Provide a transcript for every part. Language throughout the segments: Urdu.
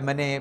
MNA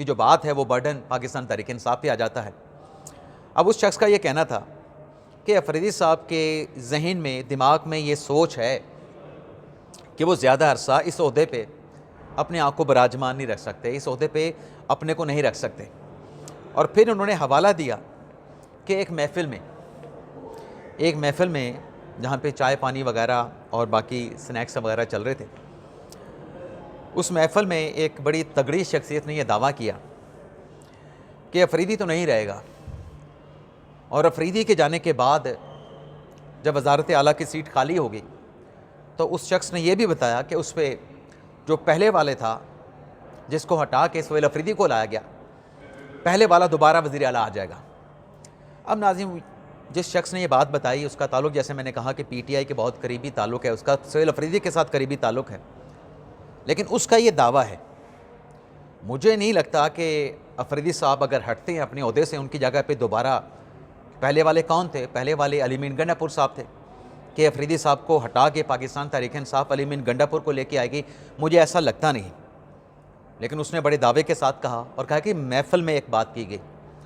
کی جو بات ہے وہ برڈن پاکستان تحریک انصاف پہ آ جاتا ہے۔ اب اس شخص کا یہ کہنا تھا کہ افریدی صاحب کے ذہن میں، دماغ میں یہ سوچ ہے کہ وہ زیادہ عرصہ اس عہدے پہ اپنے آپ کو براجمان نہیں رکھ سکتے، اس عہدے پہ اپنے کو نہیں رکھ سکتے۔ اور پھر انہوں نے حوالہ دیا کہ ایک محفل میں جہاں پہ چائے پانی وغیرہ اور باقی سنیکس وغیرہ چل رہے تھے، اس محفل میں ایک بڑی تگڑی شخصیت نے یہ دعویٰ کیا کہ افریدی تو نہیں رہے گا، اور افریدی کے جانے کے بعد جب وزارت اعلیٰ کی سیٹ خالی ہوگی تو اس شخص نے یہ بھی بتایا کہ اس پہ جو پہلے والے تھا جس کو ہٹا کے سہیل افریدی کو لایا گیا، پہلے والا دوبارہ وزیر اعلیٰ آ جائے گا۔ اب ناظرین، جس شخص نے یہ بات بتائی اس کا تعلق، جیسے میں نے کہا کہ پی ٹی آئی کے بہت قریبی تعلق ہے، اس کا سہیل افریدی کے ساتھ قریبی تعلق ہے، لیکن اس کا یہ دعویٰ ہے۔ مجھے نہیں لگتا کہ افریدی صاحب اگر ہٹتے ہیں اپنے عہدے سے، ان کی جگہ پہ دوبارہ پہلے والے کون تھے؟ پہلے والے علی مین گنڈا پور صاحب تھے، کہ افریدی صاحب کو ہٹا کے پاکستان تحریک انصاف علی مین گنڈا پور کو لے کے آئے گی، مجھے ایسا لگتا نہیں۔ لیکن اس نے بڑے دعوے کے ساتھ کہا اور کہا کہ محفل میں ایک بات کی گئی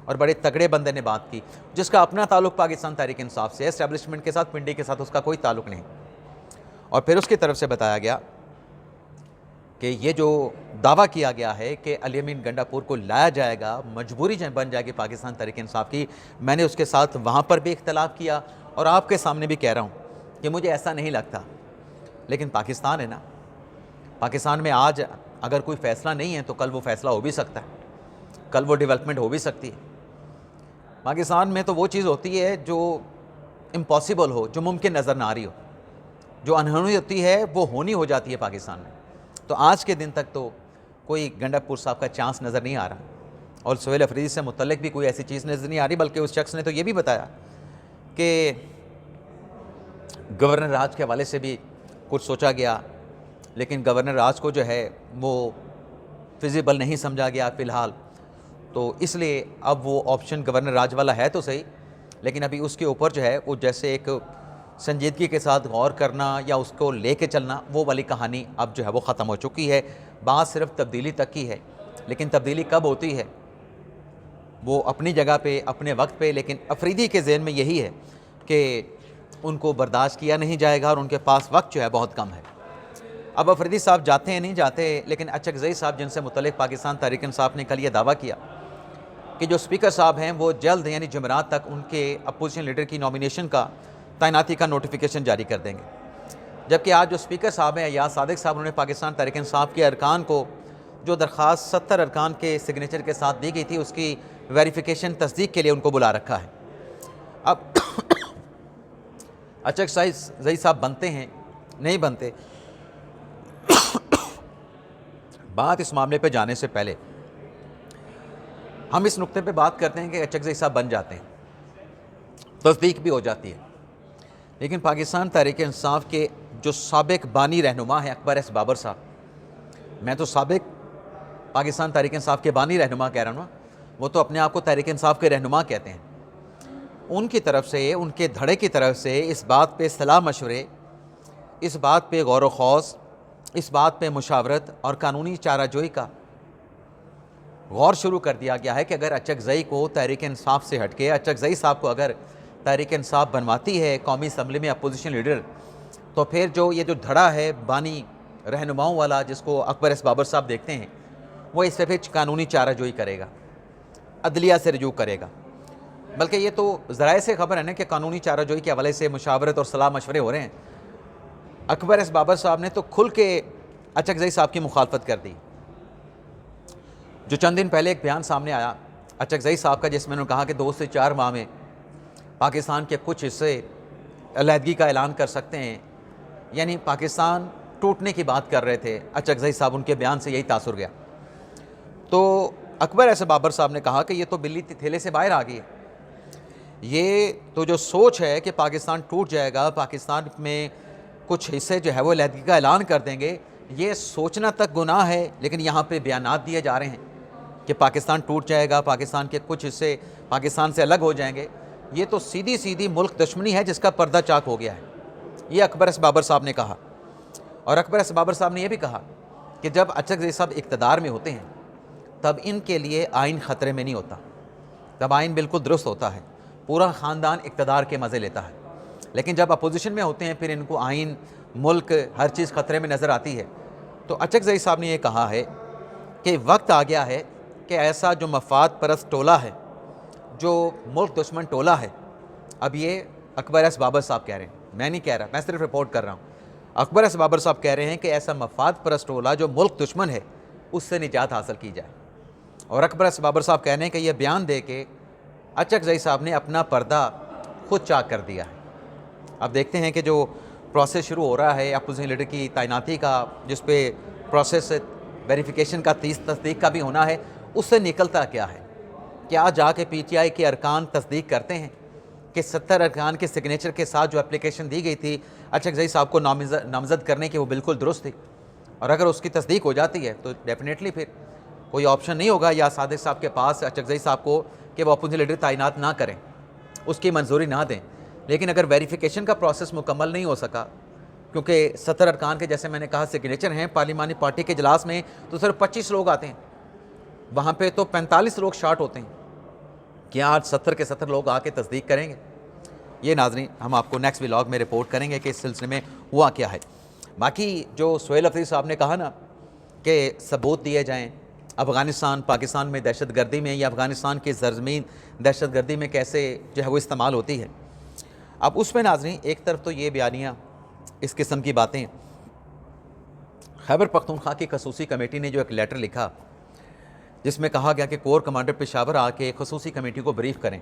اور بڑے تگڑے بندے نے بات کی، جس کا اپنا تعلق پاکستان تحریک انصاف سے، اسٹیبلشمنٹ کے ساتھ، پنڈی کے ساتھ اس کا کوئی تعلق نہیں۔ اور پھر اس کی طرف سے بتایا گیا کہ یہ جو دعویٰ کیا گیا ہے کہ علی امین گنڈا پور کو لایا جائے گا، مجبوری بن جائے گی پاکستان تحریک انصاف کی، میں نے اس کے ساتھ وہاں پر بھی اختلاف کیا اور آپ کے سامنے بھی کہہ رہا ہوں کہ مجھے ایسا نہیں لگتا۔ لیکن پاکستان ہے نا، پاکستان میں آج اگر کوئی فیصلہ نہیں ہے تو کل وہ فیصلہ ہو بھی سکتا ہے، کل وہ ڈیولپمنٹ ہو بھی سکتی ہے۔ پاکستان میں تو وہ چیز ہوتی ہے جو امپاسبل ہو، جو ممکن نظر نہ آ رہی ہو، جو انہونی ہوتی ہے وہ ہونی ہو جاتی ہے پاکستان میں۔ تو آج کے دن تک تو کوئی گنڈا پور صاحب کا چانس نظر نہیں آ رہا، اور سہیل افریدی سے متعلق بھی کوئی ایسی چیز نظر نہیں آ رہی، بلکہ اس شخص نے تو یہ بھی بتایا کہ گورنر راج کے حوالے سے بھی کچھ سوچا گیا، لیکن گورنر راج کو جو ہے وہ فیزیبل نہیں سمجھا گیا فی الحال، تو اس لیے اب وہ آپشن گورنر راج والا ہے تو صحیح، لیکن ابھی اس کے اوپر جو ہے وہ جیسے ایک سنجیدگی کے ساتھ غور کرنا یا اس کو لے کے چلنا، وہ والی کہانی اب جو ہے وہ ختم ہو چکی ہے۔ بات صرف تبدیلی تک کی ہے، لیکن تبدیلی کب ہوتی ہے وہ اپنی جگہ پہ، اپنے وقت پہ، لیکن افریدی کے ذہن میں یہی ہے کہ ان کو برداشت کیا نہیں جائے گا اور ان کے پاس وقت جو ہے بہت کم ہے۔ اب افریدی صاحب جاتے ہیں نہیں جاتے، لیکن اچکزئی صاحب جن سے متعلق پاکستان تحریک انصاف نے کل یہ دعویٰ کیا کہ جو اسپیکر صاحب ہیں وہ جلد یعنی جمعرات تک ان کے اپوزیشن لیڈر کی نامینیشن کا، تعیناتی کا نوٹیفیکیشن جاری کر دیں گے، جبکہ آج جو اسپیکر صاحب ہیں ایاز صادق صاحب، انہوں نے پاکستان تحریک انصاف کے ارکان کو جو درخواست 70 ارکان کے سگنیچر کے ساتھ دی گئی تھی اس کی ویریفیکیشن تصدیق کے لیے ان کو بلا رکھا ہے۔ اب اچکزئی صاحب بنتے ہیں نہیں بنتے، بات اس معاملے پہ جانے سے پہلے ہم اس نقطے پہ بات کرتے ہیں کہ اچکزئی صاحب بن جاتے ہیں، تصدیق بھی ہو جاتی ہے، لیکن پاکستان تحریک انصاف کے جو سابق بانی رہنما ہیں اکبر ایس بابر صاحب، میں تو سابق پاکستان تحریک انصاف کے بانی رہنما کہہ رہا ہوں، وہ تو اپنے آپ کو تحریک انصاف کے رہنما کہتے ہیں، ان کی طرف سے، ان کے دھڑے کی طرف سے اس بات پہ صلاح مشورے، اس بات پہ غور و خوض، اس بات پہ مشاورت اور قانونی چارہ جوئی کا غور شروع کر دیا گیا ہے کہ اگر اچکزئی کو تحریک انصاف سے ہٹ کے اچکزئی صاحب کو اگر تحریک انصاف بنواتی ہے قومی اسمبلی میں اپوزیشن لیڈر، تو پھر جو یہ جو دھڑا ہے بانی رہنماؤں والا جس کو اکبر ایس بابر صاحب دیکھتے ہیں، وہ اس پہ پھر قانونی چارہ جوئی کرے گا، عدلیہ سے رجوع کرے گا۔ بلکہ یہ تو ذرائع سے خبر ہے نا کہ قانونی چارہ جوئی کے حوالے سے مشاورت اور صلاح مشورے ہو رہے ہیں۔ اکبر ایس بابر صاحب نے تو کھل کے اچکزئی صاحب کی مخالفت کر دی۔ جو چند دن پہلے ایک بیان سامنے آیا اچکزئی صاحب کا، جس میں انہوں نے کہا کہ 2 سے 4 ماہ میں پاکستان کے کچھ حصے علیحدگی کا اعلان کر سکتے ہیں، یعنی پاکستان ٹوٹنے کی بات کر رہے تھے اچکزئی صاحب، ان کے بیان سے یہی تاثر گیا۔ تو اکبر ایس بابر صاحب نے کہا کہ یہ تو بلی تھیلے سے باہر آ گئی ہے، یہ تو جو سوچ ہے کہ پاکستان ٹوٹ جائے گا، پاکستان میں کچھ حصے جو ہے وہ علیحدگی کا اعلان کر دیں گے، یہ سوچنا تک گناہ ہے، لیکن یہاں پہ بیانات دیے جا رہے ہیں کہ پاکستان ٹوٹ جائے گا، پاکستان کے کچھ حصے پاکستان سے الگ ہو جائیں گے، یہ تو سیدھی سیدھی ملک دشمنی ہے جس کا پردہ چاک ہو گیا ہے، یہ اکبر ایس بابر صاحب نے کہا۔ اور اکبر ایس بابر صاحب نے یہ بھی کہا کہ جب اچکزئی صاحب اقتدار میں ہوتے ہیں تب ان کے لیے آئین خطرے میں نہیں ہوتا، تب آئین بالکل درست ہوتا ہے، پورا خاندان اقتدار کے مزے لیتا ہے۔ لیکن جب اپوزیشن میں ہوتے ہیں پھر ان کو آئین، ملک، ہر چیز خطرے میں نظر آتی ہے۔ تو اچکزئی صاحب نے یہ کہا ہے کہ وقت آ گیا ہے کہ ایسا جو مفاد پرست ٹولہ ہے، جو ملک دشمن ٹولہ ہے، اب یہ اکبر ایس بابر صاحب کہہ رہے ہیں، میں نہیں کہہ رہا، میں صرف رپورٹ کر رہا ہوں، اکبر ایس بابر صاحب کہہ رہے ہیں کہ ایسا مفاد پرست ٹولہ جو ملک دشمن ہے اس سے نجات حاصل کی جائے۔ اور اکبر ایس بابر صاحب کہہ رہے ہیں کہ یہ بیان دے کے اچکزئی صاحب نے اپنا پردہ خود چاک کر دیا ہے۔ اب دیکھتے ہیں کہ جو پروسیس شروع ہو رہا ہے اپوزیشن لیڈر کی تعیناتی کا، جس پہ پروسیس ویریفیکیشن کا تصدیق کا بھی ہونا ہے، اس سے نکلتا کیا ہے؟ کیا جا کے پی ٹی آئی کے ارکان تصدیق کرتے ہیں کہ 70 ارکان کے سگنیچر کے ساتھ جو اپلیکیشن دی گئی تھی اچکزئی صاحب کو نامزد کرنے کی وہ بالکل درست تھی؟ اور اگر اس کی تصدیق ہو جاتی ہے تو ڈیفینیٹلی پھر کوئی آپشن نہیں ہوگا یا صادق صاحب کے پاس اچکزئی صاحب کو کہ وہ اپوزیشن لیڈر تعینات نہ کریں، اس کی منظوری نہ دیں۔ لیکن اگر ویریفیکیشن کا پروسیس مکمل نہیں ہو سکا، کیونکہ 70 ارکان کے جیسے میں نے کہا سگنیچر ہیں، پارلیمانی پارٹی کے اجلاس میں تو صرف 25 لوگ آتے ہیں، وہاں پہ تو 45 لوگ شارٹ ہوتے ہیں، کیا آج 70 کے 70 لوگ آ کے تصدیق کریں گے؟ یہ ناظرین ہم آپ کو نیکسٹ ولاگ میں رپورٹ کریں گے کہ اس سلسلے میں ہوا کیا ہے۔ باقی جو سہیل افریدی صاحب نے کہا نا کہ ثبوت دیے جائیں افغانستان، پاکستان میں دہشت گردی میں یا افغانستان کی سرزمین دہشت گردی میں کیسے جو ہے وہ استعمال ہوتی ہے، اب اس میں ناظرین ایک طرف تو یہ بیانیہ، اس قسم کی باتیں، خیبر پختونخوا کی خصوصی کمیٹی نے جو ایک لیٹر لکھا جس میں کہا گیا کہ کور کمانڈر پشاور آ کے خصوصی کمیٹی کو بریف کریں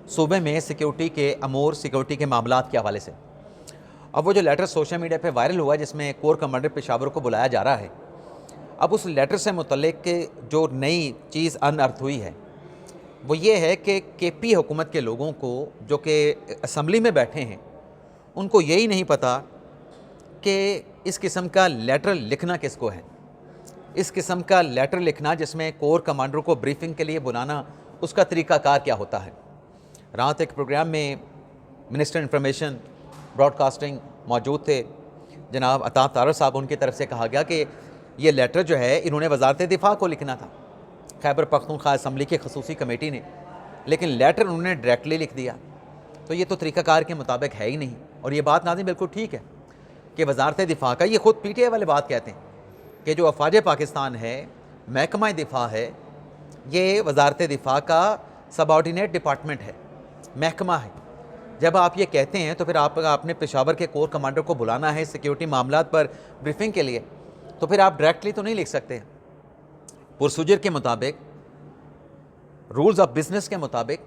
صوبے میں سیکیورٹی کے امور، سیکیورٹی کے معاملات کے حوالے سے۔ اب وہ جو لیٹر سوشل میڈیا پہ وائرل ہوا جس میں کور کمانڈر پشاور کو بلایا جا رہا ہے، اب اس لیٹر سے متعلق جو نئی چیز انارتھ ہوئی ہے وہ یہ ہے کہ کے پی حکومت کے لوگوں کو جو کہ اسمبلی میں بیٹھے ہیں ان کو یہی نہیں پتہ کہ اس قسم کا لیٹر لکھنا کس کو ہے، اس قسم کا لیٹر لکھنا جس میں کور کمانڈر کو بریفنگ کے لیے بلانا، اس کا طریقہ کار کیا ہوتا ہے۔ رات ایک پروگرام میں منسٹر انفارمیشن براڈ کاسٹنگ موجود تھے جناب عطا طارر صاحب، ان کی طرف سے کہا گیا کہ یہ لیٹر جو ہے انہوں نے وزارت دفاع کو لکھنا تھا، خیبر پختونخوا اسمبلی کی خصوصی کمیٹی نے، لیکن لیٹر انہوں نے ڈائریکٹلی لکھ دیا، تو یہ تو طریقہ کار کے مطابق ہے ہی نہیں۔ اور یہ بات ناظرین بالکل ٹھیک ہے کہ وزارت دفاع کا، یہ خود پی ٹی آئی والے بات کہتے ہیں کہ جو افواج پاکستان ہے، محکمہ دفاع ہے، یہ وزارت دفاع کا سب آرڈینیٹ ڈپارٹمنٹ ہے، محکمہ ہے۔ جب آپ یہ کہتے ہیں تو پھر آپ نے پشاور کے کور کمانڈر کو بلانا ہے سیکیورٹی معاملات پر بریفنگ کے لیے، تو پھر آپ ڈائریکٹلی تو نہیں لکھ سکتے۔ پروسیجر کے مطابق، رولز آف بزنس کے مطابق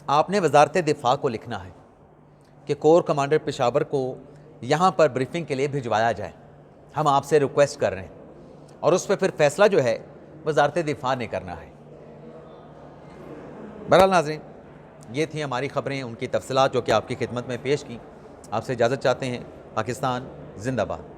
آپ نے وزارت دفاع کو لکھنا ہے کہ کور کمانڈر پشاور کو یہاں پر بریفنگ کے لیے بھجوایا جائے، ہم آپ سے ریکویسٹ کر رہے ہیں، اور اس پہ پھر فیصلہ جو ہے وزارت دفاع نے کرنا ہے۔ بہرحال ناظرین یہ تھیں ہماری خبریں، ان کی تفصیلات جو کہ آپ کی خدمت میں پیش کی۔ آپ سے اجازت چاہتے ہیں۔ پاکستان زندہ باد۔